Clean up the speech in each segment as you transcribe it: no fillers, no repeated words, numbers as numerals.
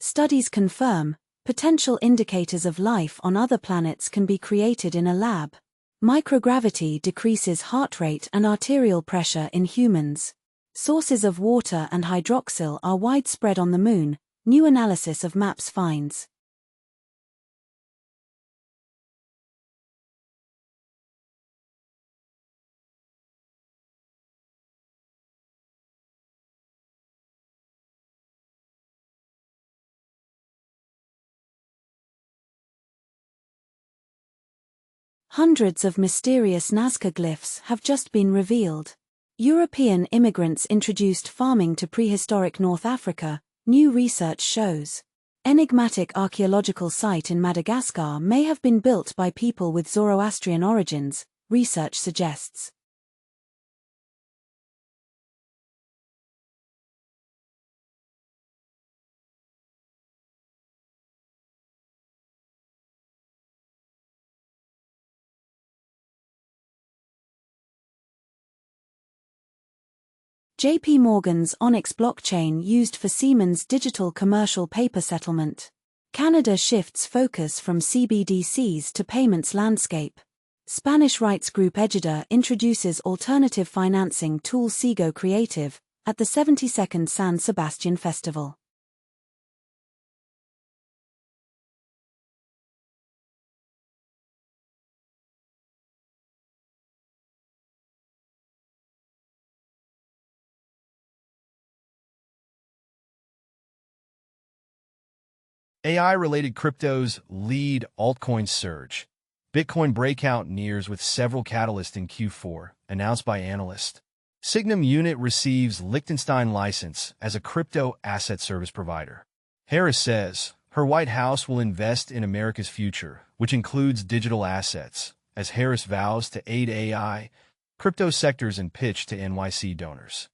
Studies confirm, potential indicators of life on other planets can be created in a lab. Microgravity decreases heart rate and arterial pressure in humans. Sources of water and hydroxyl are widespread on the Moon, new analysis of maps finds. Hundreds of mysterious Nazca glyphs have just been revealed. European immigrants introduced farming to prehistoric North Africa, new research shows. Enigmatic archaeological site in Madagascar may have been built by people with Zoroastrian origins, research suggests. JP Morgan's Onyx blockchain used for Siemens' digital commercial paper settlement. Canada shifts focus from CBDCs to payments landscape. Spanish rights group Ejida introduces alternative financing tool Sigo Creative at the 72nd San Sebastian Festival. AI-related cryptos lead altcoin surge. Bitcoin breakout nears with several catalysts in Q4, announced by analysts. Signum Unit receives Liechtenstein license as a crypto asset service provider. Harris says her White House will invest in America's future, which includes digital assets, as Harris vows to aid AI, crypto sectors and pitch to NYC donors.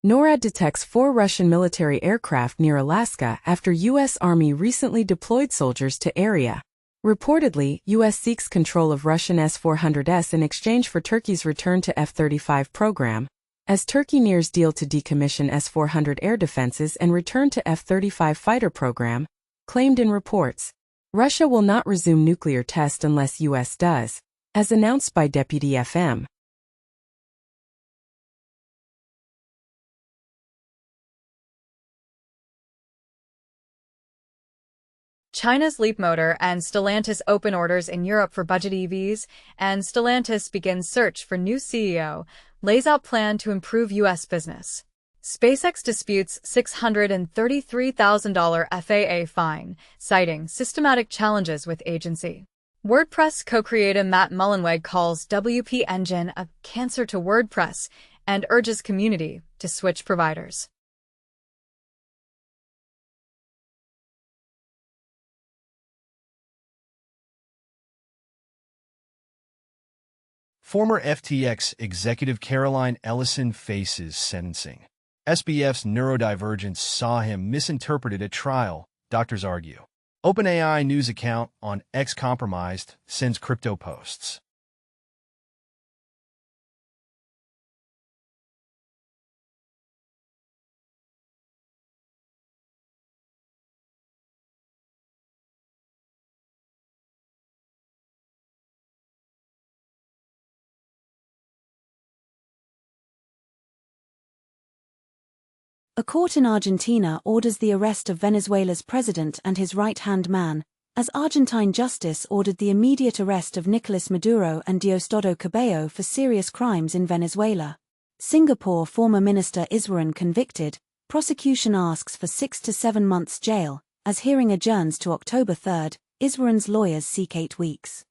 NORAD detects 4 Russian military aircraft near Alaska after U.S. Army recently deployed soldiers to area. Reportedly, U.S. seeks control of Russian S-400s in exchange for Turkey's return to F-35 program, as Turkey nears deal to decommission S-400 air defenses and return to F-35 fighter program, claimed in reports. Russia will not resume nuclear test unless U.S. does, as announced by Deputy FM. China's Leapmotor and Stellantis open orders in Europe for budget EVs, and Stellantis begins search for new CEO, lays out plan to improve U.S. business. SpaceX disputes $633,000 FAA fine, citing systematic challenges with agency. WordPress co-creator Matt Mullenweg calls WP Engine a cancer to WordPress and urges community to switch providers. Former FTX executive Caroline Ellison faces sentencing. SBF's neurodivergence saw him misinterpreted at trial, doctors argue. OpenAI news account on X compromised sends crypto posts. A court in Argentina orders the arrest of Venezuela's president and his right-hand man, as Argentine justice ordered the immediate arrest of Nicolas Maduro and Diosdado Cabello for serious crimes in Venezuela. Singapore former Minister Iswaran convicted, prosecution asks for 6 to 7 months jail, as hearing adjourns to October 3. Iswaran's lawyers seek 8 weeks.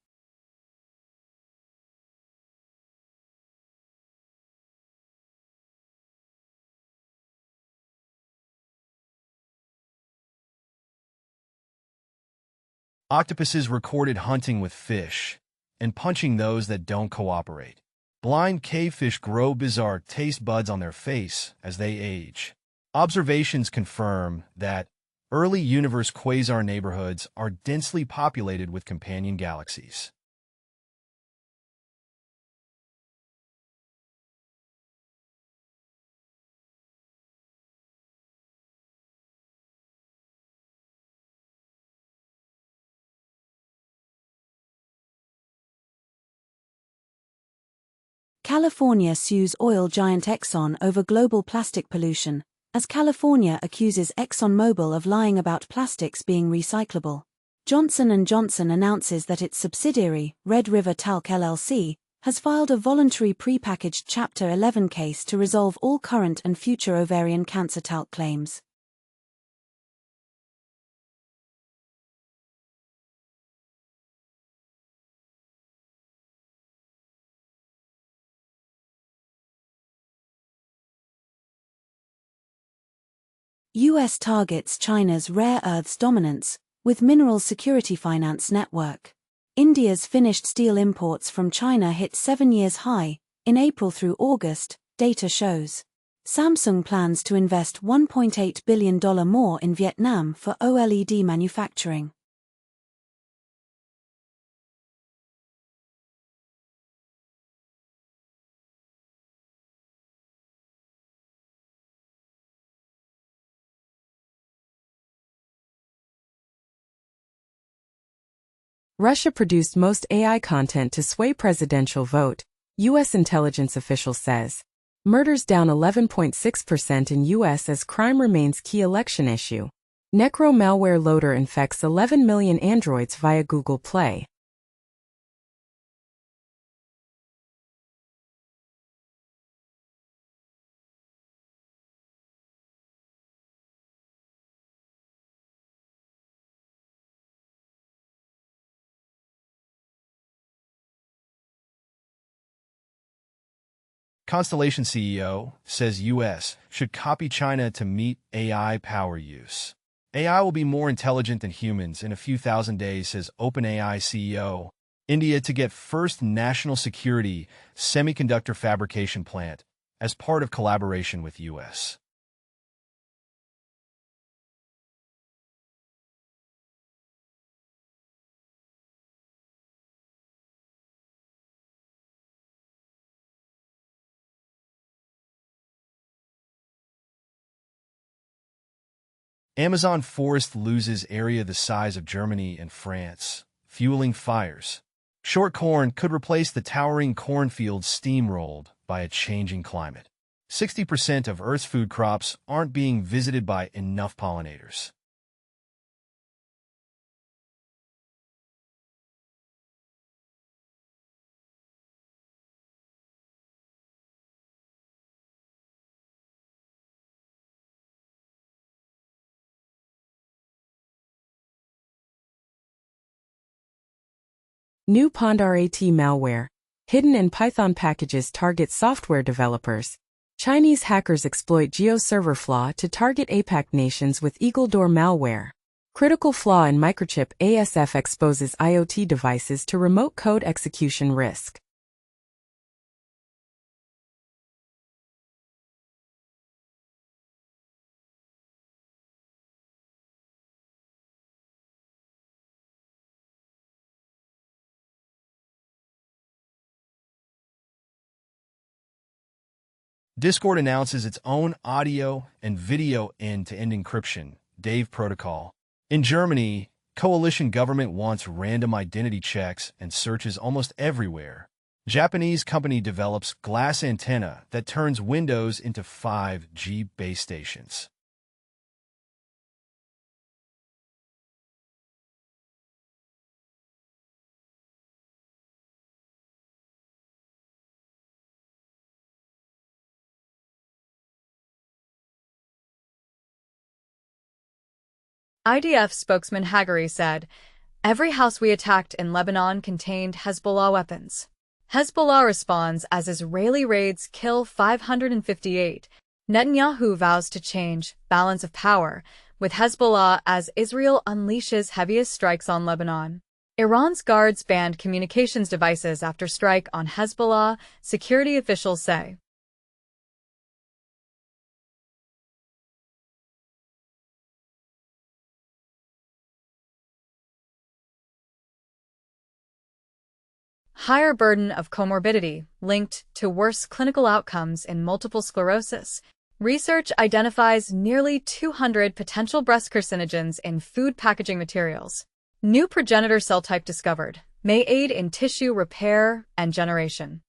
Octopuses recorded hunting with fish and punching those that don't cooperate. Blind cavefish grow bizarre taste buds on their face as they age. Observations confirm that early universe quasar neighborhoods are densely populated with companion galaxies. California sues oil giant Exxon over global plastic pollution, as California accuses ExxonMobil of lying about plastics being recyclable. Johnson & Johnson announces that its subsidiary, Red River Talc LLC, has filed a voluntary prepackaged Chapter 11 case to resolve all current and future ovarian cancer talc claims. U.S. targets China's rare earths dominance with Mineral Security Finance Network. India's finished steel imports from China hit 7-year high in April through August, data shows. Samsung plans to invest $1.8 billion more in Vietnam for OLED manufacturing. Russia produced most AI content to sway presidential vote, U.S. intelligence official says. Murders down 11.6% in U.S. as crime remains key election issue. Necro malware loader infects 11 million Androids via Google Play. Constellation CEO says U.S. should copy China to meet AI power use. AI will be more intelligent than humans in a few thousand days, says OpenAI CEO. India to get first national security semiconductor fabrication plant as part of collaboration with U.S. Amazon forest loses area the size of Germany and France, fueling fires. Short corn could replace the towering cornfields steamrolled by a changing climate. 60% of Earth's food crops aren't being visited by enough pollinators. New PondRAT malware, hidden in Python packages, target software developers. Chinese hackers exploit geo-server flaw to target APAC nations with Eagle Door malware. Critical flaw in microchip ASF exposes IoT devices to remote code execution risk. Discord announces its own audio and video end-to-end encryption, DAVE protocol. In Germany, coalition government wants random identity checks and searches almost everywhere. Japanese company develops glass antenna that turns windows into 5G base stations. IDF spokesman Haggari said, "Every house we attacked in Lebanon contained Hezbollah weapons." Hezbollah responds as Israeli raids kill 558. Netanyahu vows to change balance of power with Hezbollah as Israel unleashes heaviest strikes on Lebanon. Iran's guards banned communications devices after strike on Hezbollah, security officials say. Higher burden of comorbidity linked to worse clinical outcomes in multiple sclerosis. Research identifies nearly 200 potential breast carcinogens in food packaging materials. New progenitor cell type discovered may aid in tissue repair and generation.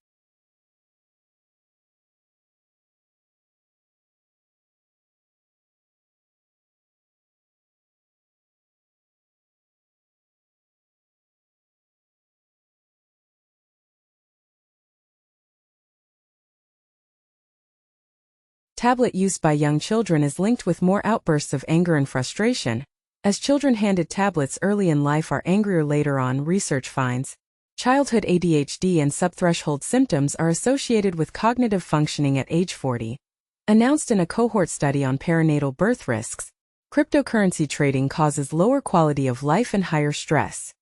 Tablet use by young children is linked with more outbursts of anger and frustration, as children handed tablets early in life are angrier later on, research finds. Childhood ADHD and subthreshold symptoms are associated with cognitive functioning at age 40. Announced in a cohort study on perinatal birth risks, cryptocurrency trading causes lower quality of life and higher stress.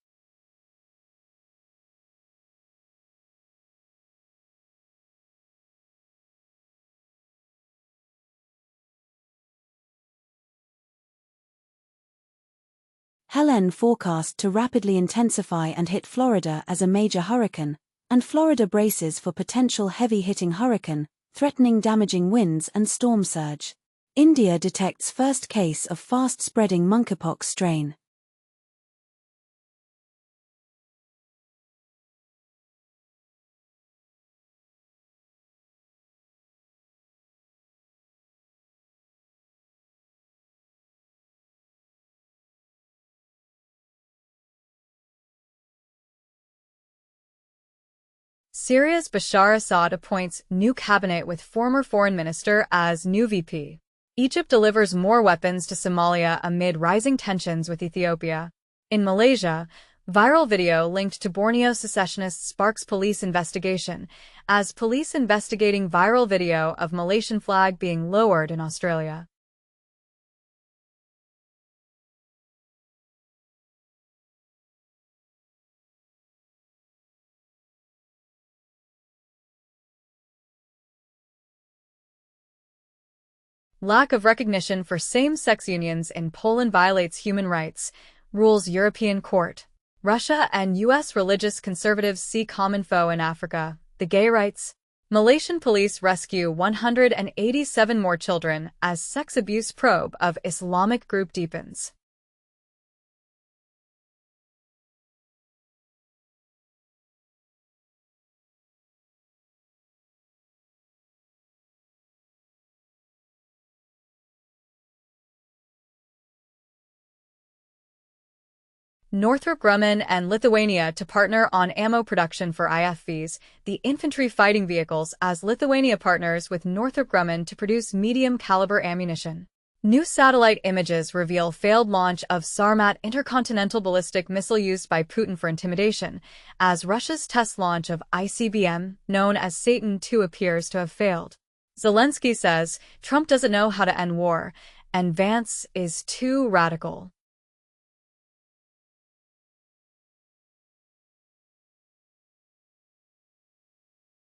Helene forecast to rapidly intensify and hit Florida as a major hurricane, and Florida braces for potential heavy-hitting hurricane, threatening damaging winds and storm surge. India detects first case of fast-spreading monkeypox strain. Syria's Bashar Assad appoints new cabinet with former foreign minister as new VP. Egypt delivers more weapons to Somalia amid rising tensions with Ethiopia. In Malaysia, viral video linked to Borneo secessionists sparks police investigation, as police investigating viral video of Malaysian flag being lowered in Australia. Lack of recognition for same-sex unions in Poland violates human rights, rules European Court. Russia and U.S. religious conservatives see common foe in Africa, the gay rights. Malaysian police rescue 187 more children as sex abuse probe of Islamic group deepens. Northrop Grumman and Lithuania to partner on ammo production for IFVs, the infantry fighting vehicles, as Lithuania partners with Northrop Grumman to produce medium-caliber ammunition. New satellite images reveal failed launch of Sarmat intercontinental ballistic missile used by Putin for intimidation, as Russia's test launch of ICBM, known as Satan II, appears to have failed. Zelensky says Trump doesn't know how to end war, and Vance is too radical.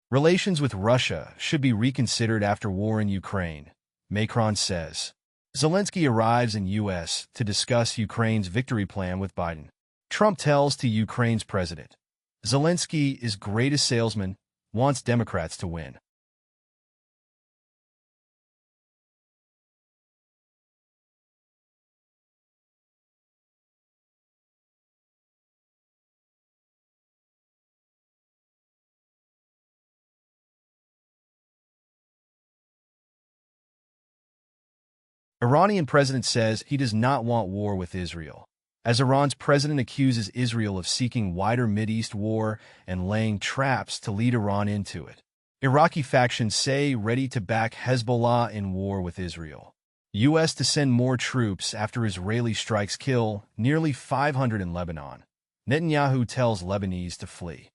Relations with Russia should be reconsidered after war in Ukraine, Macron says. Zelensky arrives in U.S. to discuss Ukraine's victory plan with Biden. Trump tells to Ukraine's president, Zelensky is greatest salesman, wants Democrats to win. Iranian president says he does not want war with Israel, as Iran's president accuses Israel of seeking wider Mideast war and laying traps to lead Iran into it. Iraqi factions say ready to back Hezbollah in war with Israel. U.S. to send more troops after Israeli strikes kill nearly 500 in Lebanon. Netanyahu tells Lebanese to flee.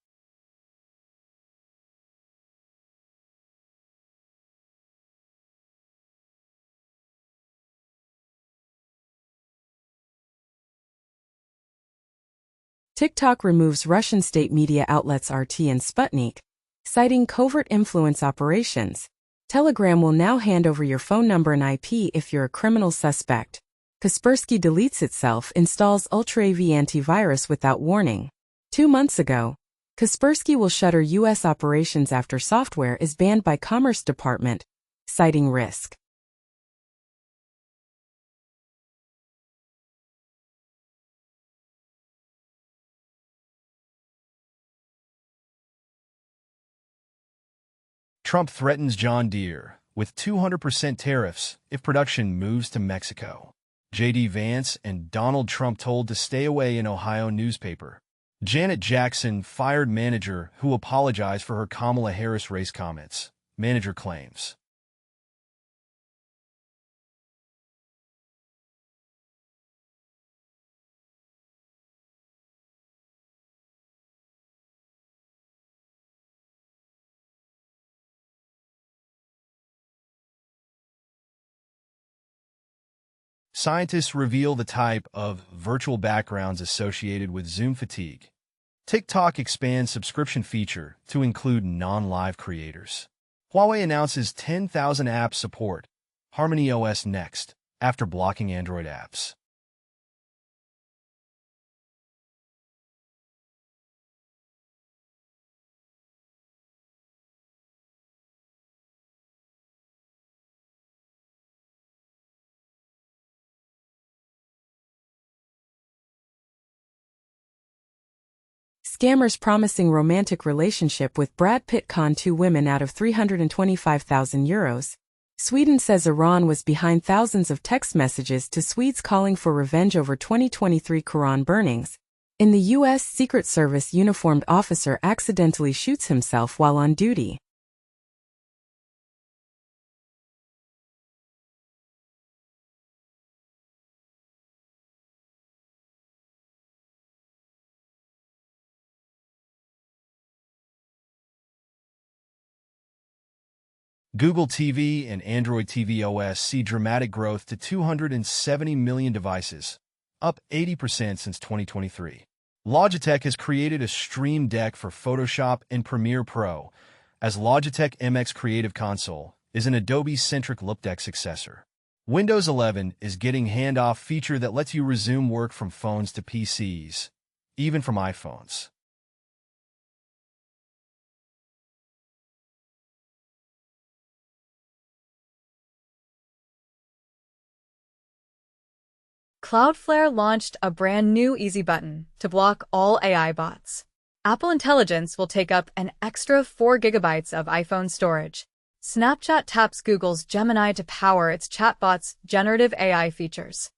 TikTok removes Russian state media outlets RT and Sputnik, citing covert influence operations. Telegram will now hand over your phone number and IP if you're a criminal suspect. Kaspersky deletes itself, installs Ultra-AV antivirus without warning. 2 months ago, Kaspersky will shutter U.S. operations after software is banned by Commerce Department, citing risk. Trump threatens John Deere with 200% tariffs if production moves to Mexico. J.D. Vance and Donald Trump told to stay away in Ohio newspaper. Janet Jackson fired manager who apologized for her Kamala Harris race comments, manager claims. Scientists reveal the type of virtual backgrounds associated with Zoom fatigue. TikTok expands subscription feature to include non-live creators. Huawei announces 10,000 apps support Harmony OS next, after blocking Android apps. Scammers promising romantic relationship with Brad Pitt con two women out of €325,000. Sweden says Iran was behind thousands of text messages to Swedes calling for revenge over 2023 Quran burnings. In the U.S., Secret Service uniformed officer accidentally shoots himself while on duty. Google TV and Android TV OS see dramatic growth to 270 million devices, up 80% since 2023. Logitech has created a Stream Deck for Photoshop and Premiere Pro, as Logitech MX Creative Console is an Adobe-centric look deck successor. Windows 11 is getting handoff feature that lets you resume work from phones to PCs, even from iPhones. Cloudflare launched a brand new easy button to block all AI bots. Apple Intelligence will take up an extra 4 gigabytes of iPhone storage. Snapchat taps Google's Gemini to power its chatbot's generative AI features.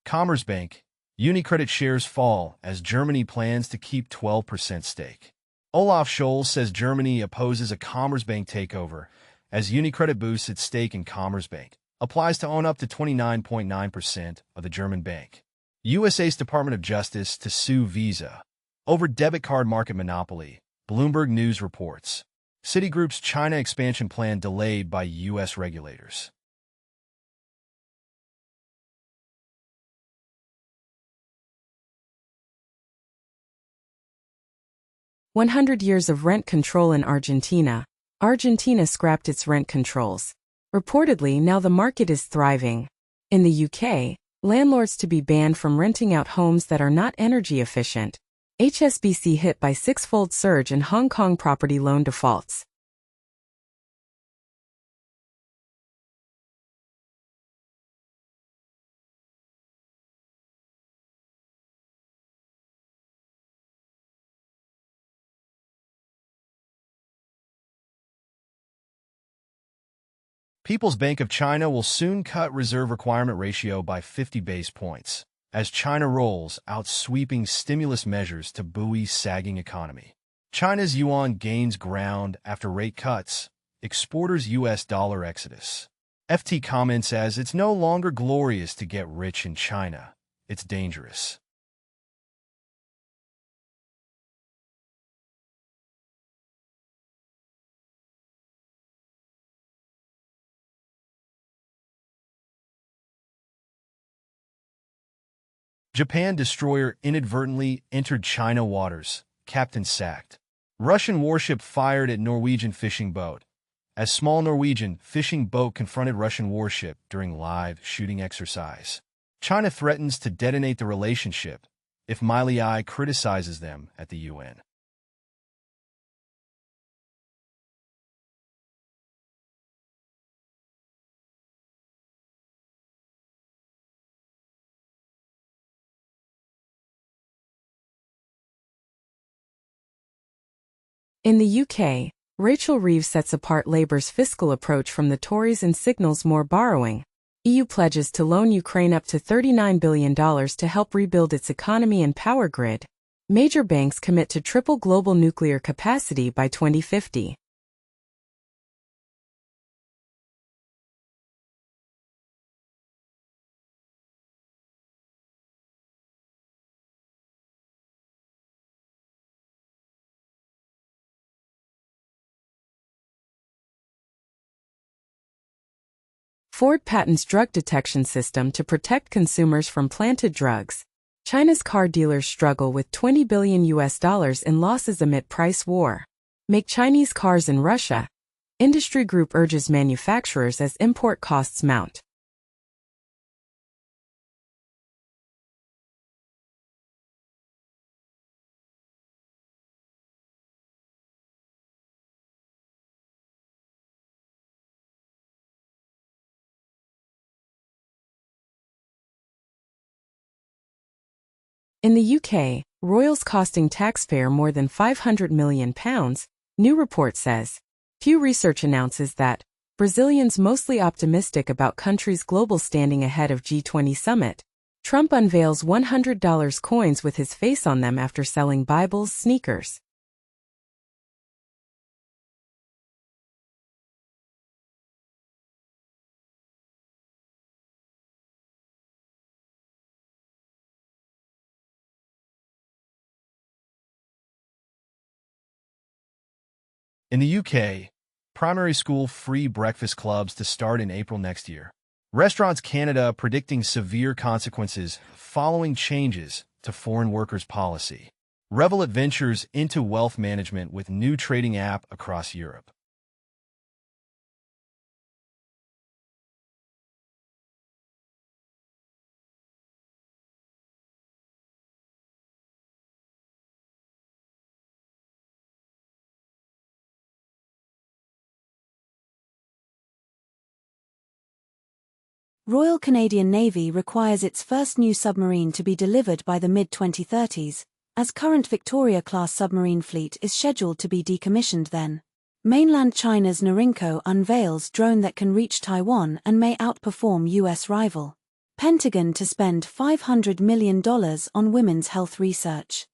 Commerzbank, UniCredit shares fall as Germany plans to keep 12% stake. Olaf Scholz says Germany opposes a Commerzbank takeover as UniCredit boosts its stake in Commerzbank, applies to own up to 29.9% of the German bank. USA's Department of Justice to sue Visa over debit card market monopoly, Bloomberg News reports. Citigroup's China expansion plan delayed by U.S. regulators. 100 years of rent control in Argentina. Argentina scrapped its rent controls. Reportedly, now the market is thriving. In the UK, landlords to be banned from renting out homes that are not energy efficient. HSBC hit by six-fold surge in Hong Kong property loan defaults. People's Bank of China will soon cut reserve requirement ratio by 50 base points, as China rolls out sweeping stimulus measures to buoy sagging economy. China's yuan gains ground after rate cuts, exporters' U.S. dollar exodus. FT comments as it's no longer glorious to get rich in China, it's dangerous. Japan destroyer inadvertently entered China waters, captain sacked. Russian warship fired at Norwegian fishing boat, as small Norwegian fishing boat confronted Russian warship during live shooting exercise. China threatens to detonate the relationship if Milei Ai criticizes them at the UN. In the UK, Rachel Reeves sets apart Labour's fiscal approach from the Tories and signals more borrowing. EU pledges to loan Ukraine up to $39 billion to help rebuild its economy and power grid. Major banks commit to triple global nuclear capacity by 2050. Ford patents drug detection system to protect consumers from planted drugs. China's car dealers struggle with $20 billion in losses amid price war. Make Chinese cars in Russia. Industry group urges manufacturers as import costs mount. In the UK, royals costing taxpayer more than £500 million, new report says. Pew Research announces that Brazilians mostly optimistic about country's global standing ahead of G20 summit. Trump unveils $100 coins with his face on them after selling Bibles, sneakers. In the UK, primary school free breakfast clubs to start in April next year. Restaurants Canada predicting severe consequences following changes to foreign workers policy. Revolut ventures into wealth management with new trading app across Europe. Royal Canadian Navy requires its first new submarine to be delivered by the mid-2030s, as current Victoria-class submarine fleet is scheduled to be decommissioned then. Mainland China's Norinco unveils drone that can reach Taiwan and may outperform U.S. rival. Pentagon to spend $500 million on women's health research.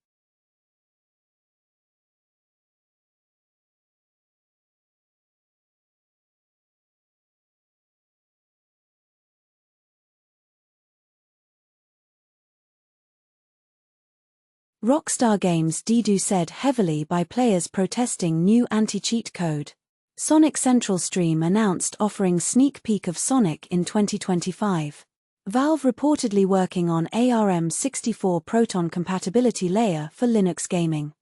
Rockstar Games dedused heavily by players protesting new anti-cheat code. Sonic Central Stream announced offering sneak peek of Sonic in 2025. Valve reportedly working on ARM64 Proton compatibility layer for Linux gaming.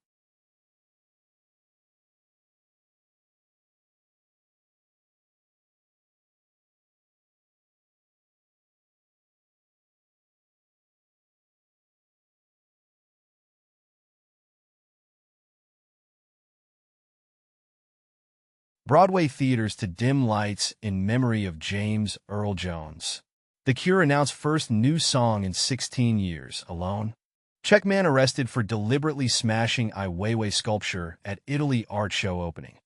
Broadway theaters to dim lights in memory of James Earl Jones. The Cure announced first new song in 16 years, Alone. Czech man arrested for deliberately smashing Ai Weiwei sculpture at Italy art show opening.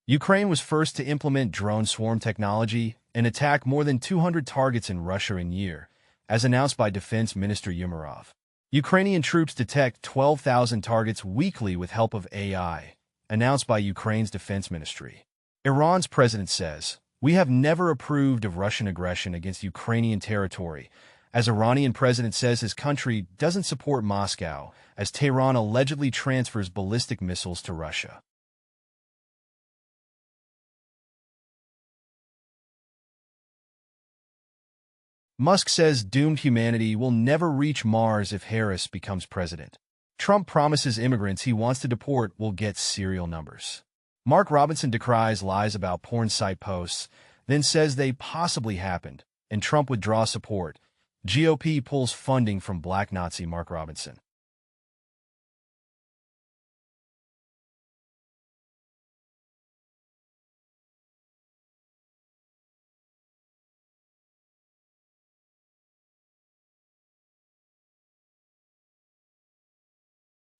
Ukraine was first to implement drone swarm technology and attack more than 200 targets in Russia in a year, as announced by Defense Minister Umerov. Ukrainian troops detect 12,000 targets weekly with help of AI, announced by Ukraine's defense ministry. Iran's president says, "We have never approved of Russian aggression against Ukrainian territory," as Iranian president says his country doesn't support Moscow as Tehran allegedly transfers ballistic missiles to Russia. Musk says doomed humanity will never reach Mars if Harris becomes president. Trump promises immigrants he wants to deport will get serial numbers. Mark Robinson decries lies about porn site posts, then says they possibly happened, and Trump withdraws support. GOP pulls funding from Black Nazi Mark Robinson.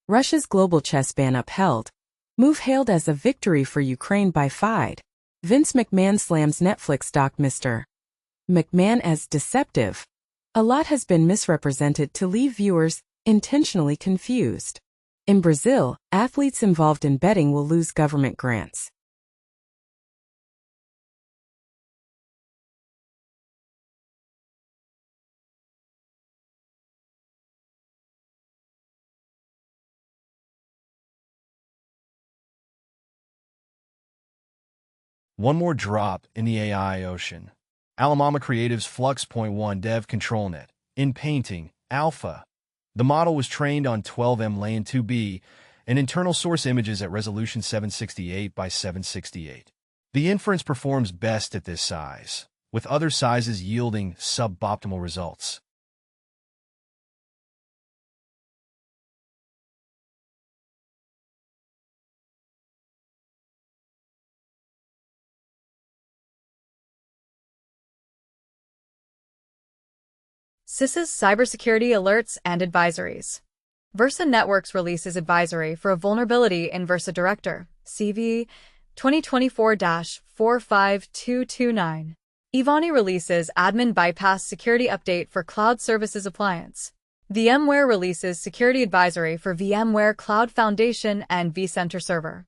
Russia's global chess ban upheld. Move hailed as a victory for Ukraine by FIDE. Vince McMahon slams Netflix doc Mr. McMahon as deceptive. A lot has been misrepresented to leave viewers intentionally confused. In Brazil, athletes involved in betting will lose government grants. One more drop in the AI ocean. Alamama Creative's Flux.1 Dev ControlNet. In painting, alpha. The model was trained on 12M Lane 2B and internal source images at resolution 768 by 768. The inference performs best at this size, with other sizes yielding suboptimal results. CISA's cybersecurity alerts and advisories. Versa Networks releases advisory for a vulnerability in Versa Director, CV 2024-45229. Ivani releases admin bypass security update for Cloud Services Appliance. VMware releases security advisory for VMware Cloud Foundation and vCenter Server.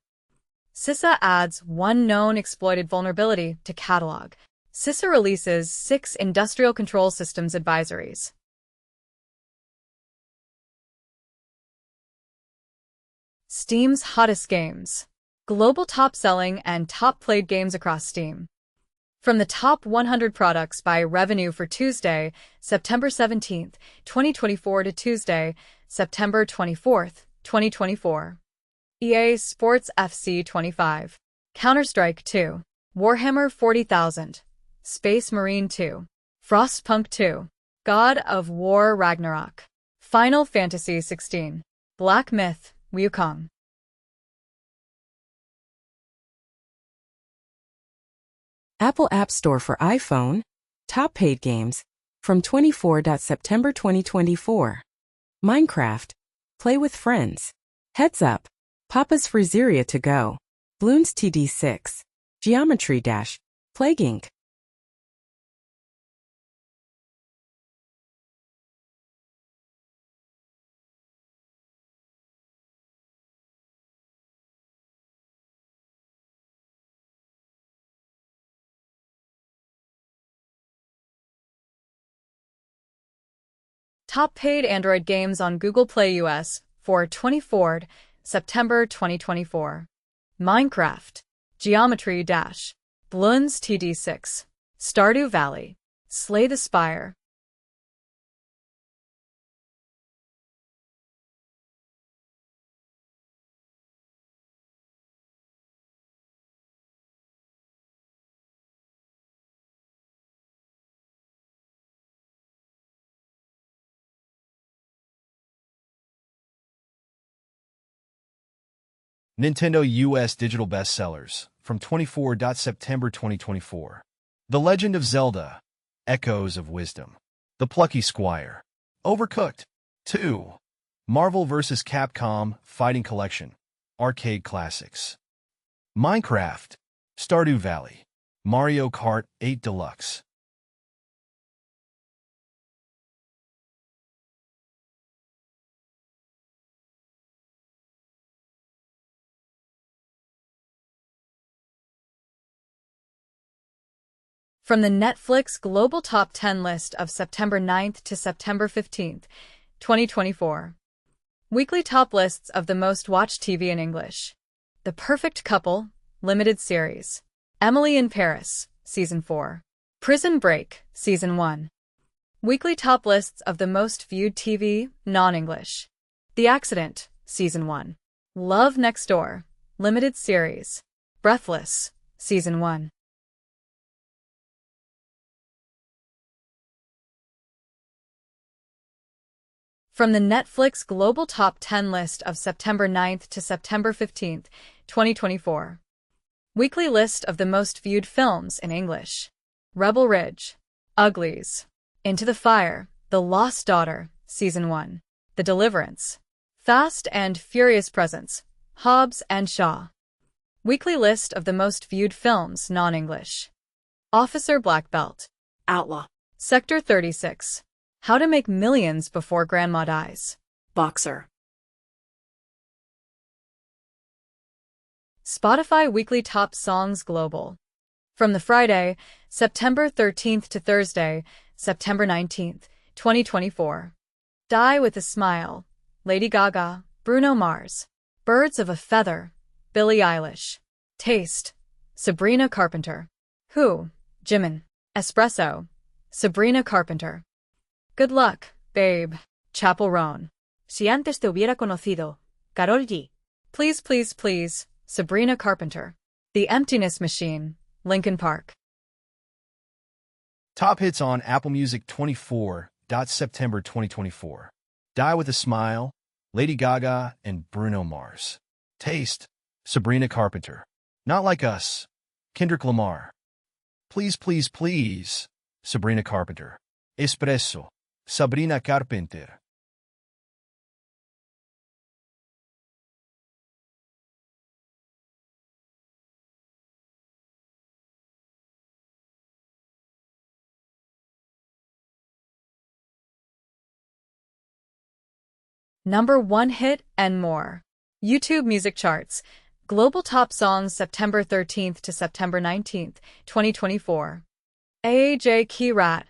CISA adds one known exploited vulnerability to catalog. CISA releases 6 industrial control systems advisories. Steam's hottest games. Global top-selling and top-played games across Steam. From the top 100 products by revenue for Tuesday, September 17, 2024 to Tuesday, September 24, 2024. EA Sports FC 25. Counter-Strike 2. Warhammer 40,000. Space Marine 2. Frostpunk 2. God of War Ragnarok. Final Fantasy 16. Black Myth, Wukong. Apple App Store for iPhone. Top paid games. From 24 September 2024. Minecraft. Play with friends. Heads Up. Papa's Freezeria to go. Bloons TD6. Geometry Dash. Plague Inc. Top paid Android games on Google Play US for 24 September 2024. Minecraft. Geometry Dash. Bloons TD6. Stardew Valley. Slay the Spire. Nintendo US Digital Bestsellers from 24 September 2024. The Legend of Zelda. Echoes of Wisdom. The Plucky Squire. Overcooked. 2. Marvel vs. Capcom Fighting Collection. Arcade Classics. Minecraft. Stardew Valley. Mario Kart 8 Deluxe. From the Netflix Global Top 10 list of September 9th to September 15th, 2024. Weekly top lists of the most watched TV in English. The Perfect Couple, Limited Series. Emily in Paris, Season 4. Prison Break, Season 1. Weekly top lists of the most viewed TV, non-English. The Accident, Season 1. Love Next Door, Limited Series. Breathless, Season 1. From the Netflix Global Top 10 list of September 9th to September 15th, 2024. Weekly list of the most viewed films in English. Rebel Ridge. Uglies. Into the Fire. The Lost Daughter, Season 1. The Deliverance. Fast and Furious Presents. Hobbs and Shaw. Weekly list of the most viewed films non-English. Officer Black Belt. Outlaw. Sector 36. How to Make Millions Before Grandma Dies. Boxer. Spotify Weekly Top Songs Global. From the Friday, September 13th to Thursday, September 19th, 2024. Die with a Smile, Lady Gaga, Bruno Mars. Birds of a Feather, Billie Eilish. Taste, Sabrina Carpenter. Who, Jimin. Espresso, Sabrina Carpenter. Good Luck, Babe, Chapel Roan. Si antes te hubiera conocido, Karol G. Please Please Please, Sabrina Carpenter. The Emptiness Machine, Linkin Park. Top hits on Apple Music 24. September 2024. Die with a Smile, Lady Gaga and Bruno Mars. Taste, Sabrina Carpenter. Not Like Us, Kendrick Lamar. Please Please Please, Sabrina Carpenter. Espresso, Sabrina Carpenter. Number 1 hit and more. YouTube Music Charts. Global Top Songs September 13th to September 19th, 2024. AAJ Key Rat,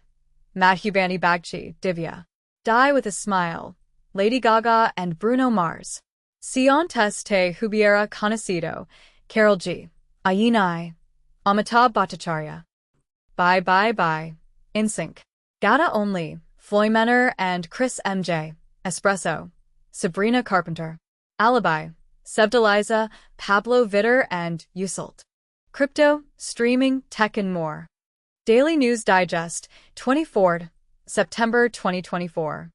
Madhubani Bagchi, Divya. Die with a Smile, Lady Gaga and Bruno Mars. Si antes te hubiera conocido, Karol G. Ayinai, Amitabh Bhattacharya. Bye Bye Bye, NSYNC. Gata Only, Floy Menor and Chris MJ. Espresso, Sabrina Carpenter. Alibi, Sebdaliza, Pablo Vitter and Uselt. Crypto, Streaming, Tech and more. Daily News Digest, 24th September 2024.